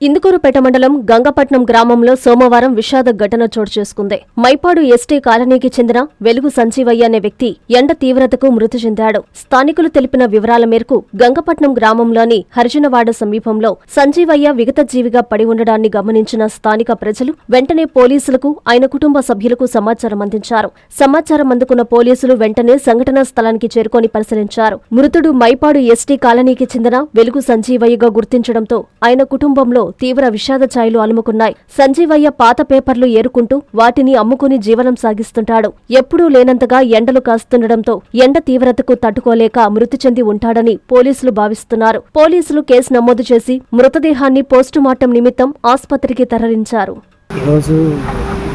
ఇందుకూరుపేట మండలం గంగపట్నం గ్రామంలో సోమవారం విషాద ఘటన చోటు చేసుకుంది. మైపాడు ఎస్టీ కాలనీకి చెందిన వెలుగు సంజీవయ్య అనే వ్యక్తి ఎండ తీవ్రతకు మృతి చెందాడు. స్థానికులు తెలిపిన వివరాల మేరకు గంగపట్నం గ్రామంలోని హరిజనవాడ సమీపంలో సంజీవయ్య విగతజీవిగా పడి ఉండడాన్ని గమనించిన స్థానిక ప్రజలు వెంటనే పోలీసులకు, ఆయన కుటుంబ సభ్యులకు సమాచారం అందించారు. సమాచారం అందుకున్న పోలీసులు వెంటనే సంఘటనా స్థలానికి చేరుకొని పరిశీలించారు. మృతుడు మైపాడు ఎస్టీ కాలనీకి చెందిన వెలుగు సంజీవయ్యగా గుర్తించడంతో ఆయన కుటుంబంలో తీవ్ర విషాద ఛాయలు అలుముకున్నాయి. సంజీవయ్య పాత పేపర్లు ఏరుకుంటూ వాటిని అమ్ముకుని జీవనం సాగిస్తుంటాడు. ఎప్పుడూ లేనంతగా ఎండలు కాస్తుండటంతో ఎండ తీవ్రతకు తట్టుకోలేక మృతి చెంది ఉంటాడని పోలీసులు భావిస్తున్నారు. పోలీసులు కేసు నమోదు చేసి మృతదేహాన్ని పోస్టుమార్టం నిమిత్తం ఆసుపత్రికి తరలించారు. ఈరోజు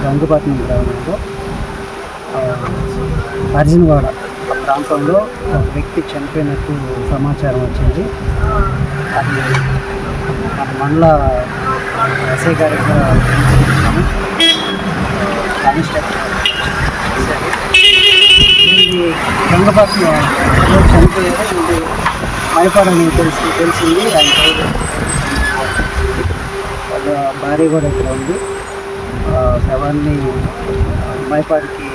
గంగపట్నం గ్రామంలో అర్జున్వాడ ప్రాంతంలో ఒక వ్యక్తి చనిపోయినట్టు సమాచారం వచ్చింది. అది మన మండల ఎస్ఐ గారి గంగపట్నం చనిపోయారు. ఇది మైపాడని తెలిసింది. వాళ్ళ భార్య కూడా ఇక్కడ ఉంది. శవాన్ని మైపాడికి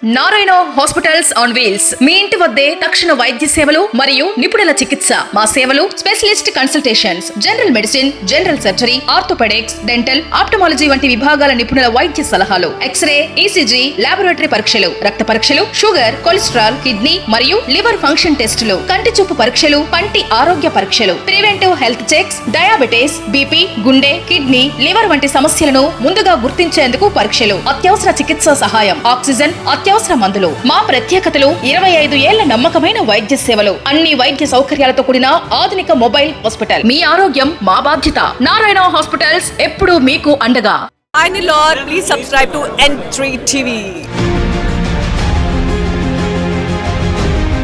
నారాయణ హాస్పిటల్స్ ఆన్ వీల్స్ మీ ఇంటి వద్దే తక్షణ వైద్య సేవలు మరియు నిపుణుల చికిత్స. మా సేవలు specialist consultations, general medicine, general surgery, orthopaedics, dental, ophthalmology వంటి విభాగాల నిపుణుల వైద్య సలహాలు, ఎక్స్రే, ఈసీజీ, లాబొరేటరీ పరీక్షలు, రక్త పరీక్షలు, షుగర్, కొలెస్ట్రాల్, కిడ్నీ మరియు లివర్ ఫంక్షన్ టెస్టులు, కంటి చూపు పరీక్షలు, పంటి ఆరోగ్య పరీక్షలు, preventive health checks, diabetes, BP, గుండె, కిడ్నీ, లివర్ వంటి సమస్యలను ముందుగా గుర్తించేందుకు పరీక్షలు, అత్యవసర చికిత్సా సహాయం, ఆక్సిజన్, అత్యవసర మందులు. మా ప్రత్యేకతలు 25 ఏళ్ల నమ్మకమైన వైద్య సేవలు, అన్ని వైద్య సౌకర్యాలతో కూడిన ఆధునిక మొబైల్ హాస్పిటల్. మీ ఆరోగ్యం మా బాధ్యత. నారాయణ హాస్పిటల్స్ ఎప్పుడూ మీకు అండగా. Hi Lord, please subscribe to N3 TV.